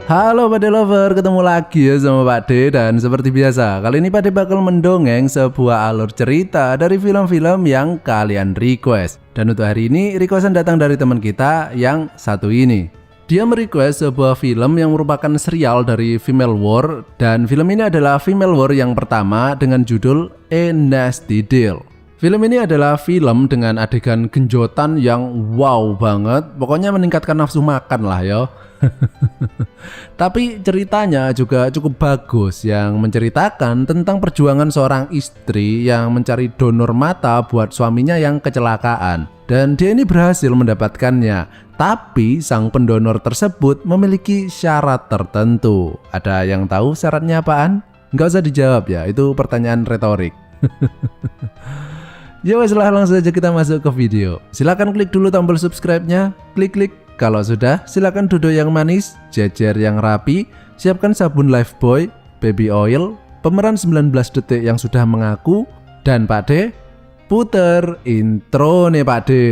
Halo Pak De Lover, ketemu lagi ya sama Pak De. Dan seperti biasa, kali ini Pak De bakal mendongeng sebuah alur cerita dari film-film yang kalian request. Dan untuk hari ini, requestan datang dari teman kita yang satu ini. Dia merequest sebuah film yang merupakan serial dari Female War. Dan film ini adalah Female War yang pertama dengan judul A Nasty Deal. Film ini adalah film dengan adegan genjotan yang wow banget. Pokoknya meningkatkan nafsu makan lah ya. Tapi ceritanya juga cukup bagus, yang menceritakan tentang perjuangan seorang istri yang mencari donor mata buat suaminya yang kecelakaan. Dan dia ini berhasil mendapatkannya. Tapi sang pendonor tersebut memiliki syarat tertentu. Ada yang tahu syaratnya apaan? Nggak usah dijawab ya, itu pertanyaan retorik. Ya wes lah, langsung saja kita masuk ke video. Silahkan klik dulu tombol subscribe-nya, klik. Kalau sudah, silakan duduk yang manis, jejer yang rapi, siapkan sabun Lifebuoy, baby oil, pemeran 19 detik yang sudah mengaku, dan Pak De, puter intro nih Pak De.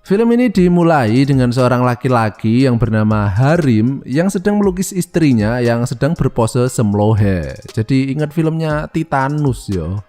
Film ini dimulai dengan seorang laki-laki yang bernama Harim yang sedang melukis istrinya yang sedang berpose semlohe. Jadi ingat filmnya Titanus ya.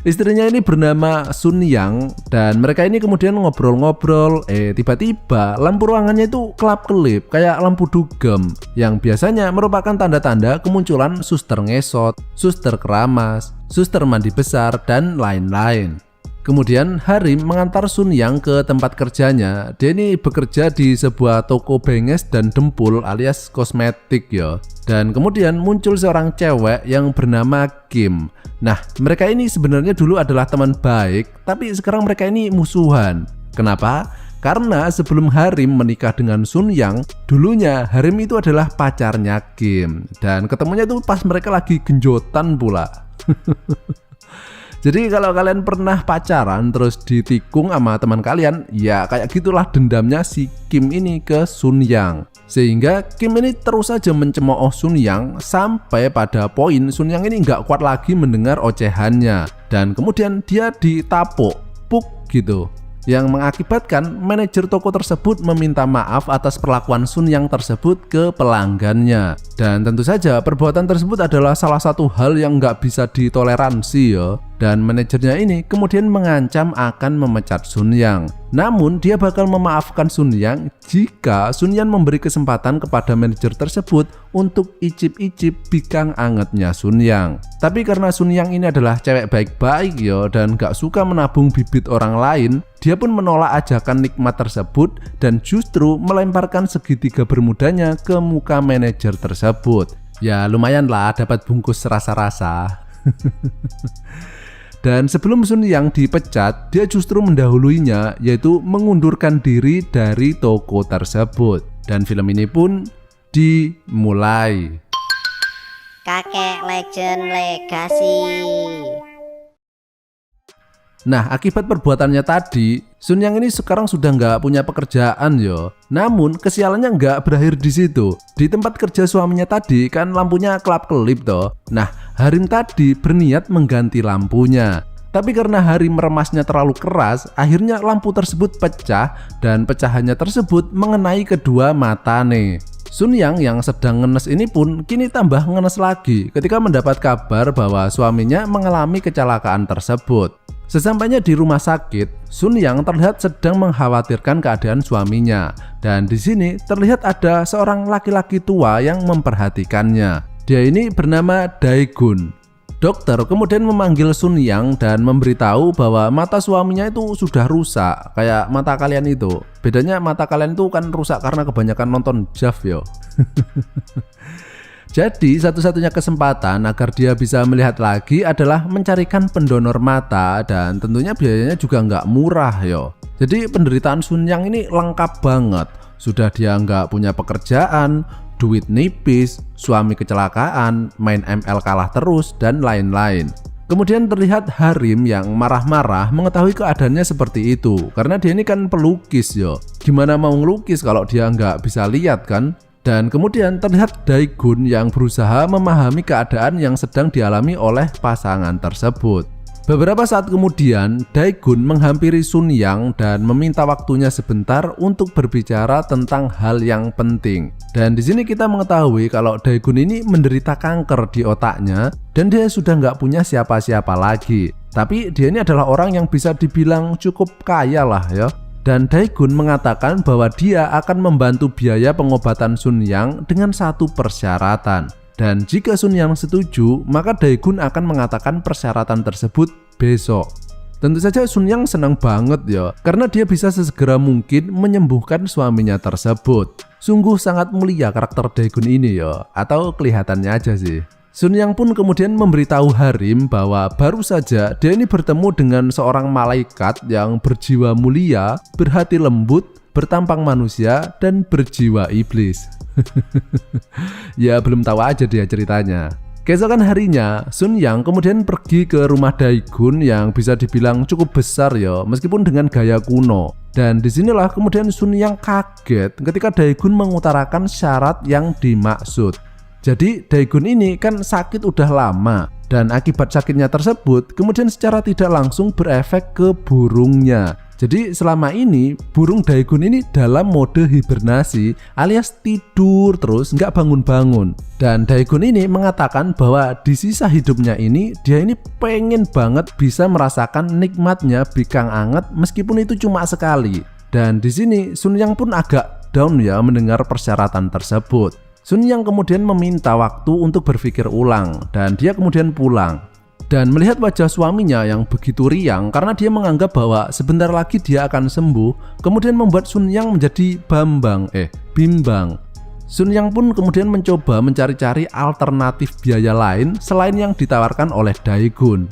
Istrinya ini bernama Sun Yang dan mereka ini kemudian ngobrol-ngobrol. Tiba-tiba lampu ruangannya itu kelap-kelip kayak lampu dugem yang biasanya merupakan tanda-tanda kemunculan suster ngesot, suster keramas, suster mandi besar, dan lain-lain. Kemudian Harim mengantar Sun Yang ke tempat kerjanya. Dia ini bekerja di sebuah toko benges dan dempul alias kosmetik ya. Dan kemudian muncul seorang cewek yang bernama Kim. Nah, mereka ini sebenarnya dulu adalah teman baik, tapi sekarang mereka ini musuhan. Kenapa? Karena sebelum Harim menikah dengan Sun Yang, dulunya Harim itu adalah pacarnya Kim. Dan ketemunya itu pas mereka lagi genjotan pula. Jadi kalau kalian pernah pacaran terus ditikung sama teman kalian, ya kayak gitulah dendamnya si Kim ini ke Sun Yang. Sehingga Kim ini terus saja mencemooh Sun Yang sampai pada poin Sun Yang ini nggak kuat lagi mendengar ocehannya. Dan kemudian dia ditapuk, puk gitu. Yang mengakibatkan manajer toko tersebut meminta maaf atas perlakuan Sun Yang tersebut ke pelanggannya. Dan tentu saja perbuatan tersebut adalah salah satu hal yang nggak bisa ditoleransi ya. Dan manajernya ini kemudian mengancam akan memecat Sun Yang. Namun dia bakal memaafkan Sun Yang jika Sun Yang memberi kesempatan kepada manajer tersebut untuk icip-icip bikang angetnya Sun Yang. Tapi karena Sun Yang ini adalah cewek baik-baik ya dan gak suka menabung bibit orang lain, dia pun menolak ajakan nikmat tersebut dan justru melemparkan segitiga bermudanya ke muka manajer tersebut. Ya lumayan lah dapat bungkus rasa-rasa. Dan sebelum Sun Yang dipecat, dia justru mendahuluinya, yaitu mengundurkan diri dari toko tersebut. Dan film ini pun dimulai. Kakek Legend Legacy. Nah, akibat perbuatannya tadi, Sun Yang ini sekarang sudah nggak punya pekerjaan yo. Namun kesialannya nggak berakhir di situ. Di tempat kerja suaminya tadi kan lampunya kelap-kelip toh. Nah, Harim tadi berniat mengganti lampunya. Tapi karena Harim meremasnya terlalu keras, akhirnya lampu tersebut pecah dan pecahannya tersebut mengenai kedua matane. Sun Yang yang sedang ngenes ini pun kini tambah ngenes lagi ketika mendapat kabar bahwa suaminya mengalami kecelakaan tersebut. Sesampainya di rumah sakit, Sun Yang terlihat sedang mengkhawatirkan keadaan suaminya. Dan di sini terlihat ada seorang laki-laki tua yang memperhatikannya. Dia ini bernama Daegun. Dokter kemudian memanggil Sun Yang dan memberitahu bahwa mata suaminya itu sudah rusak, kayak mata kalian itu. Bedanya mata kalian itu kan rusak karena kebanyakan nonton JAV yo. Jadi satu-satunya kesempatan agar dia bisa melihat lagi adalah mencarikan pendonor mata, dan tentunya biayanya juga nggak murah yo. Jadi penderitaan Sun Yang ini lengkap banget. Sudah dia nggak punya pekerjaan, duit nipis, suami kecelakaan, main ML kalah terus, dan lain-lain. Kemudian terlihat Harim yang marah-marah mengetahui keadaannya seperti itu. Karena dia ini kan pelukis yo. Gimana mau ngelukis kalau dia nggak bisa lihat kan? Dan kemudian terlihat Daegun yang berusaha memahami keadaan yang sedang dialami oleh pasangan tersebut. Beberapa saat kemudian, Daegun menghampiri Sun Yang dan meminta waktunya sebentar untuk berbicara tentang hal yang penting. Dan di sini kita mengetahui kalau Daegun ini menderita kanker di otaknya dan dia sudah nggak punya siapa-siapa lagi. Tapi dia ini adalah orang yang bisa dibilang cukup kaya lah ya. Dan Daegun mengatakan bahwa dia akan membantu biaya pengobatan Sun Yang dengan satu persyaratan. Dan jika Sun Yang setuju, maka Daegun akan mengatakan persyaratan tersebut besok. Tentu saja Sun Yang senang banget ya, karena dia bisa sesegera mungkin menyembuhkan suaminya tersebut. Sungguh sangat mulia karakter Daegun ini ya, atau kelihatannya aja sih. Sun Yang pun kemudian memberitahu Harim bahwa baru saja dia ini bertemu dengan seorang malaikat yang berjiwa mulia, berhati lembut, bertampang manusia, dan berjiwa iblis. Ya belum tahu aja dia ceritanya. Keesokan harinya, Sun Yang kemudian pergi ke rumah Daegun yang bisa dibilang cukup besar ya, meskipun dengan gaya kuno. Dan disinilah kemudian Sun Yang kaget ketika Daegun mengutarakan syarat yang dimaksud. Jadi Daegun ini kan sakit udah lama, dan akibat sakitnya tersebut kemudian secara tidak langsung berefek ke burungnya. Jadi selama ini burung Daegun ini dalam mode hibernasi alias tidur terus nggak bangun-bangun. Dan Daegun ini mengatakan bahwa di sisa hidupnya ini dia ini pengen banget bisa merasakan nikmatnya bikang anget meskipun itu cuma sekali. Dan di sini Sun Yang pun agak down ya mendengar persyaratan tersebut. Sun Yang kemudian meminta waktu untuk berpikir ulang dan dia kemudian pulang. Dan melihat wajah suaminya yang begitu riang karena dia menganggap bahwa sebentar lagi dia akan sembuh, kemudian membuat Sun Yang menjadi bimbang. Sun Yang pun kemudian mencoba mencari-cari alternatif biaya lain selain yang ditawarkan oleh Daegun.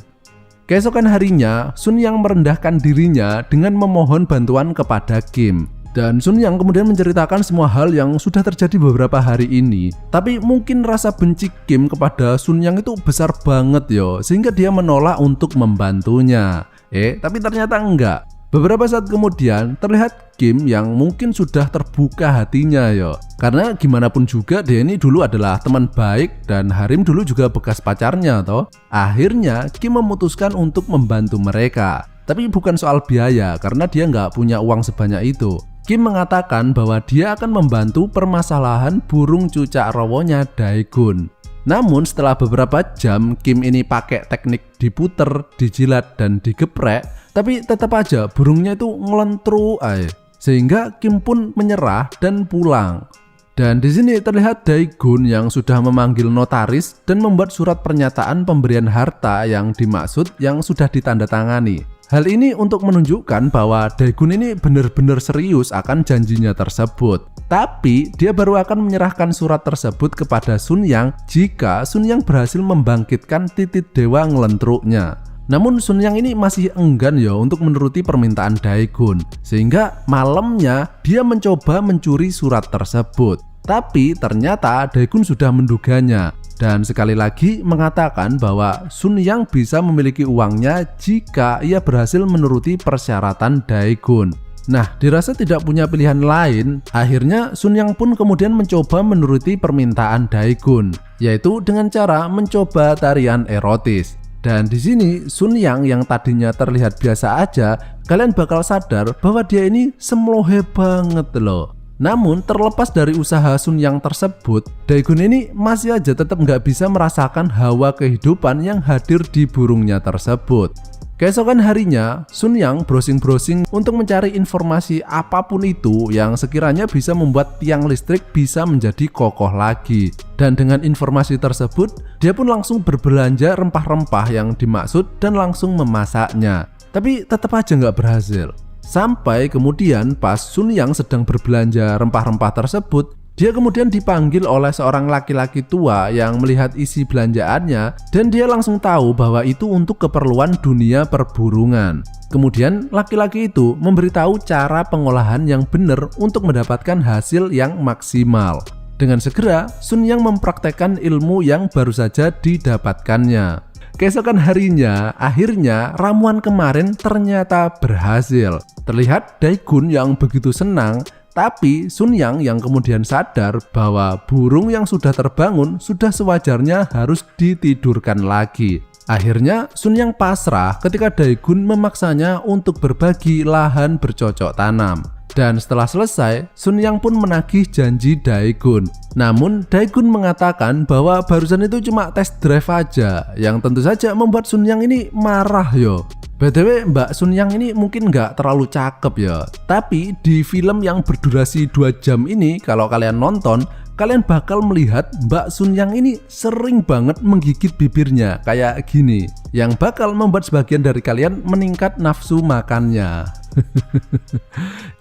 Keesokan harinya, Sun Yang merendahkan dirinya dengan memohon bantuan kepada Kim. Dan Sun Yang kemudian menceritakan semua hal yang sudah terjadi beberapa hari ini. Tapi mungkin rasa benci Kim kepada Sun Yang itu besar banget yo, sehingga dia menolak untuk membantunya. Tapi ternyata enggak. Beberapa saat kemudian terlihat Kim yang mungkin sudah terbuka hatinya yo. Karena gimana pun juga dia ini dulu adalah teman baik dan Harim dulu juga bekas pacarnya toh. Akhirnya Kim memutuskan untuk membantu mereka. Tapi bukan soal biaya karena dia nggak punya uang sebanyak itu. Kim mengatakan bahwa dia akan membantu permasalahan burung cucak rowonya Daegun. Namun setelah beberapa jam Kim ini pakai teknik diputer, dijilat, dan digeprek, tapi tetap aja burungnya itu ngelentruk aja. Sehingga Kim pun menyerah dan pulang. Dan di sini terlihat Daegun yang sudah memanggil notaris dan membuat surat pernyataan pemberian harta yang dimaksud yang sudah ditandatangani. Hal ini untuk menunjukkan bahwa Daegun ini benar-benar serius akan janjinya tersebut. Tapi dia baru akan menyerahkan surat tersebut kepada Sun Yang jika Sun Yang berhasil membangkitkan titik dewa ngelentruknya. Namun Sun Yang ini masih enggan ya untuk menuruti permintaan Daegun. Sehingga malamnya dia mencoba mencuri surat tersebut. Tapi ternyata Daegun sudah menduganya. Dan sekali lagi mengatakan bahwa Sun Yang bisa memiliki uangnya jika ia berhasil menuruti persyaratan Daegun. Nah, dirasa tidak punya pilihan lain, akhirnya Sun Yang pun kemudian mencoba menuruti permintaan Daegun, yaitu dengan cara mencoba tarian erotis. Dan di sini Sun yang tadinya terlihat biasa aja, kalian bakal sadar bahwa dia ini semlohe banget loh. Namun terlepas dari usaha Sun Yang tersebut, Daegun ini masih aja tetap nggak bisa merasakan hawa kehidupan yang hadir di burungnya tersebut. Keesokan harinya, Sun Yang browsing-browsing untuk mencari informasi apapun itu yang sekiranya bisa membuat tiang listrik bisa menjadi kokoh lagi. Dan dengan informasi tersebut, dia pun langsung berbelanja rempah-rempah yang dimaksud dan langsung memasaknya. Tapi tetap aja nggak berhasil. Sampai kemudian pas Sun Yang sedang berbelanja rempah-rempah tersebut, dia kemudian dipanggil oleh seorang laki-laki tua yang melihat isi belanjaannya dan dia langsung tahu bahwa itu untuk keperluan dunia perburungan. Kemudian laki-laki itu memberitahu cara pengolahan yang benar untuk mendapatkan hasil yang maksimal. Dengan segera, Sun Yang mempraktekkan ilmu yang baru saja didapatkannya. Keesokan harinya, akhirnya ramuan kemarin ternyata berhasil. Terlihat Daegun yang begitu senang, tapi Sun Yang yang kemudian sadar bahwa burung yang sudah terbangun sudah sewajarnya harus ditidurkan lagi. Akhirnya Sun Yang pasrah ketika Daegun memaksanya untuk berbagi lahan bercocok tanam. Dan setelah selesai, Sun Yang pun menagih janji Daegun. Namun Daegun mengatakan bahwa barusan itu cuma test drive aja, yang tentu saja membuat Sun Yang ini marah yo. BTW Mbak Sun Yang ini mungkin nggak terlalu cakep ya, tapi di film yang berdurasi 2 jam ini kalau kalian nonton, kalian bakal melihat Mbak Sun Yang ini sering banget menggigit bibirnya kayak gini, yang bakal membuat sebagian dari kalian meningkat nafsu makannya.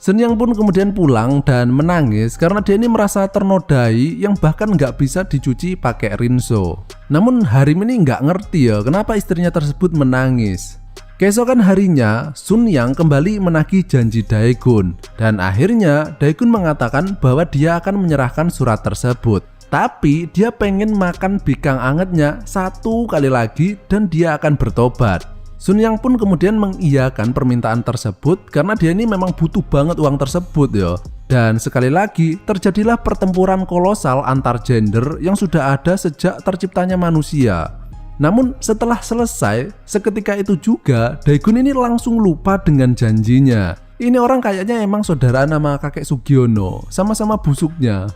Sun Yang pun kemudian pulang dan menangis karena dia ini merasa ternodai yang bahkan nggak bisa dicuci pakai rinso. Namun Harim ini nggak ngerti ya kenapa istrinya tersebut menangis. Keesokan harinya, Sun Yang kembali menagih janji Daegun, dan akhirnya Daegun mengatakan bahwa dia akan menyerahkan surat tersebut. Tapi dia pengen makan bikang angetnya 1 kali lagi dan dia akan bertobat. Sun Yang pun kemudian mengiyakan permintaan tersebut karena dia ini memang butuh banget uang tersebut ya. Dan sekali lagi terjadilah pertempuran kolosal antar gender yang sudah ada sejak terciptanya manusia. Namun setelah selesai, seketika itu juga Daegun ini langsung lupa dengan janjinya. Ini orang kayaknya emang saudara nama kakek Sugiono, sama-sama busuknya.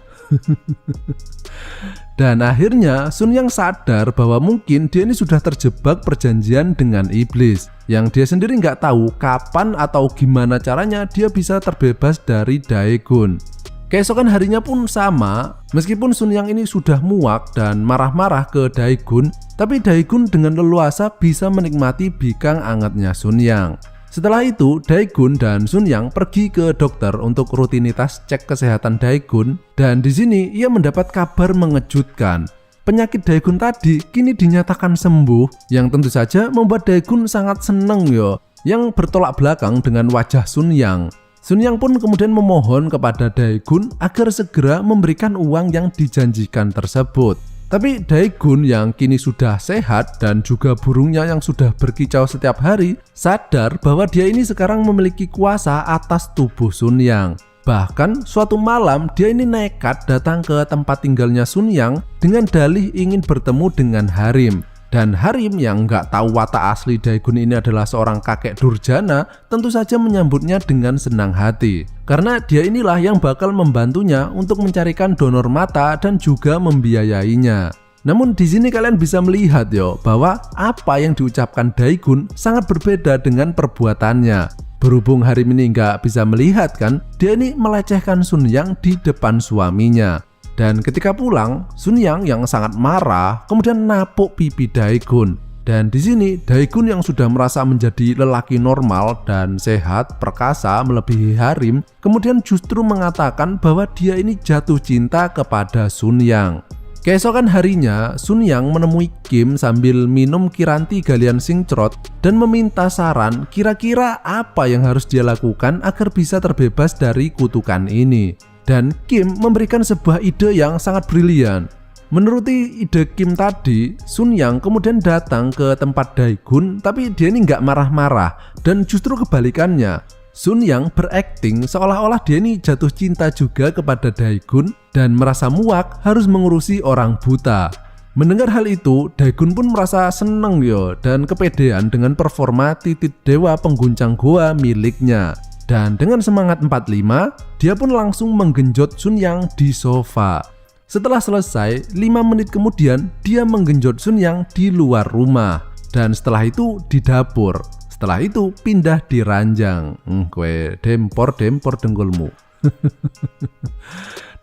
Dan akhirnya Sun Yang sadar bahwa mungkin dia ini sudah terjebak perjanjian dengan iblis, yang dia sendiri nggak tahu kapan atau gimana caranya dia bisa terbebas dari Daegun. Keesokan harinya pun sama, meskipun Sun Yang ini sudah muak dan marah-marah ke Daegun, tapi Daegun dengan leluasa bisa menikmati bikang angetnya Sun Yang. Setelah itu, Daegun dan Sun Yang pergi ke dokter untuk rutinitas cek kesehatan Daegun, dan di sini ia mendapat kabar mengejutkan. Penyakit Daegun tadi kini dinyatakan sembuh, yang tentu saja membuat Daegun sangat seneng yo, yang bertolak belakang dengan wajah Sun Yang. Sun Yang pun kemudian memohon kepada Daegun agar segera memberikan uang yang dijanjikan tersebut. Tapi Daegun yang kini sudah sehat dan juga burungnya yang sudah berkicau setiap hari sadar bahwa dia ini sekarang memiliki kuasa atas tubuh Sun Yang. Bahkan suatu malam dia ini nekat datang ke tempat tinggalnya Sun Yang dengan dalih ingin bertemu dengan Harim. Dan Harim yang nggak tahu watak asli Daegun ini adalah seorang kakek durjana tentu saja menyambutnya dengan senang hati. Karena dia inilah yang bakal membantunya untuk mencarikan donor mata dan juga membiayainya. Namun di sini kalian bisa melihat yo bahwa apa yang diucapkan Daegun sangat berbeda dengan perbuatannya. Berhubung Harim ini nggak bisa melihat kan, dia ini melecehkan Sun Yang di depan suaminya. Dan ketika pulang, Sun Yang yang sangat marah kemudian napuk pipi Daegun. Dan di sini Daegun yang sudah merasa menjadi lelaki normal dan sehat, perkasa melebihi Harim, kemudian justru mengatakan bahwa dia ini jatuh cinta kepada Sun Yang. Keesokan harinya, Sun Yang menemui Kim sambil minum Kiranti Galian Singcrot dan meminta saran kira-kira apa yang harus dia lakukan agar bisa terbebas dari kutukan ini. Dan Kim memberikan sebuah ide yang sangat brilian. Menuruti ide Kim tadi, Sun Yang kemudian datang ke tempat Daegun, tapi dia ini nggak marah-marah dan justru kebalikannya. Sun Yang berakting seolah-olah dia ini jatuh cinta juga kepada Daegun dan merasa muak harus mengurusi orang buta. Mendengar hal itu, Daegun pun merasa seneng yo dan kepedean dengan performa titik dewa pengguncang goa miliknya. Dan dengan semangat 45, dia pun langsung menggenjot Sun Yang di sofa. Setelah selesai, 5 menit kemudian dia menggenjot Sun Yang di luar rumah. Dan setelah itu di dapur. Setelah itu pindah di ranjang. Kue dempor dengkulmu.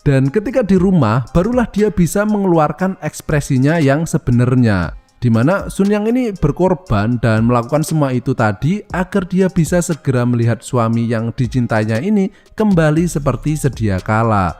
Dan ketika di rumah, barulah dia bisa mengeluarkan ekspresinya yang sebenarnya. Di mana Sun Yang ini berkorban dan melakukan semua itu tadi agar dia bisa segera melihat suami yang dicintainya ini kembali seperti sedia kala.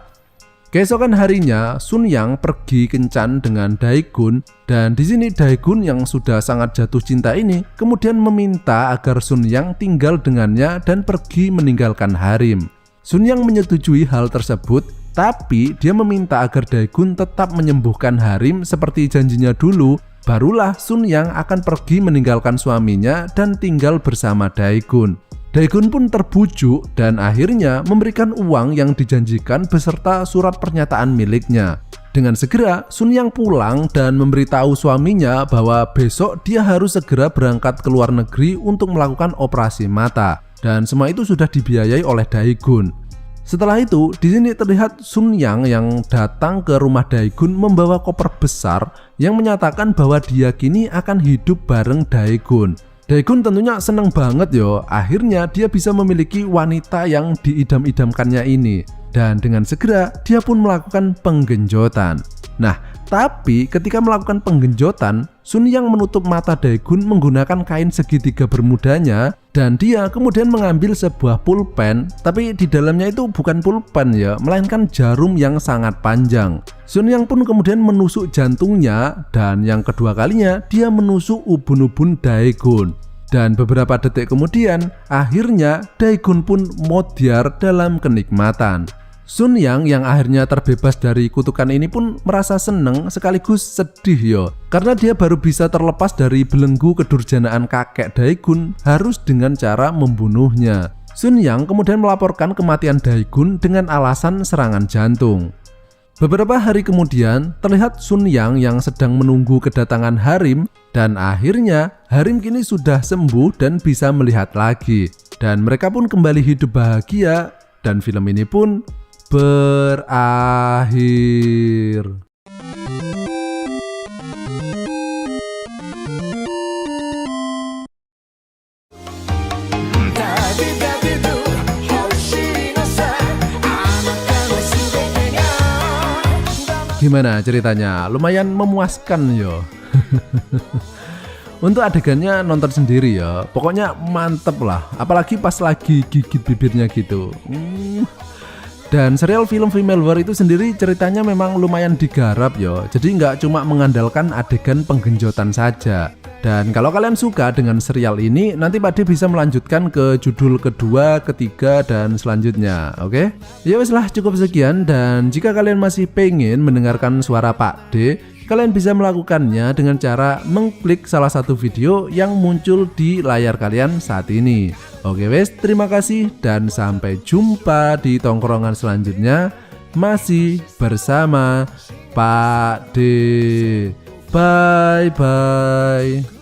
Keesokan harinya, Sun Yang pergi kencan dengan Daegun, dan di sini Daegun yang sudah sangat jatuh cinta ini kemudian meminta agar Sun Yang tinggal dengannya dan pergi meninggalkan Harim. Sun Yang menyetujui hal tersebut, tapi dia meminta agar Daegun tetap menyembuhkan Harim seperti janjinya dulu barulah Sun Yang akan pergi meninggalkan suaminya dan tinggal bersama Dae-gun. Dae-gun pun terbujuk dan akhirnya memberikan uang yang dijanjikan beserta surat pernyataan miliknya. Dengan segera Sun Yang pulang dan memberitahu suaminya bahwa besok dia harus segera berangkat ke luar negeri untuk melakukan operasi mata, dan semua itu sudah dibiayai oleh Dae-gun. Setelah itu, di sini terlihat Sun Yang yang datang ke rumah Dae-gun membawa koper besar yang menyatakan bahwa dia kini akan hidup bareng Dae-gun. Dae-gun tentunya seneng banget yo, akhirnya dia bisa memiliki wanita yang diidam-idamkannya ini. Dan dengan segera dia pun melakukan penggenjotan. Nah, tapi ketika melakukan penggenjotan, Sun Yang menutup mata Dae-gun menggunakan kain segitiga bermudanya, dan dia kemudian mengambil sebuah pulpen, tapi di dalamnya itu bukan pulpen ya, melainkan jarum yang sangat panjang. Sun Yang pun kemudian menusuk jantungnya, dan yang kedua kalinya dia menusuk ubun-ubun Dae-gun. Dan beberapa detik kemudian, akhirnya Dae-gun pun modiar dalam kenikmatan. Sun Yang yang akhirnya terbebas dari kutukan ini pun merasa seneng sekaligus sedih yo, karena dia baru bisa terlepas dari belenggu kedurjanaan kakek Dae-gun harus dengan cara membunuhnya. Sun Yang kemudian melaporkan kematian Dae-gun dengan alasan serangan jantung. Beberapa hari kemudian terlihat Sun Yang yang sedang menunggu kedatangan Harim, dan akhirnya Harim kini sudah sembuh dan bisa melihat lagi, dan mereka pun kembali hidup bahagia, dan film ini pun berakhir. Gimana ceritanya? Lumayan memuaskan yo. Untuk adegannya nonton sendiri ya, pokoknya mantep lah, apalagi pas lagi gigit bibirnya gitu. Dan serial film Female War itu sendiri ceritanya memang lumayan digarap ya, jadi nggak cuma mengandalkan adegan penggenjotan saja. Dan kalau kalian suka dengan serial ini, nanti Pak D bisa melanjutkan ke judul kedua, ketiga, dan selanjutnya, oke? Ya wes lah, cukup sekian, dan jika kalian masih pengen mendengarkan suara Pak D, kalian bisa melakukannya dengan cara mengklik salah satu video yang muncul di layar kalian saat ini. Oke wes, terima kasih dan sampai jumpa di tongkrongan selanjutnya, masih bersama Pak D. Bye bye.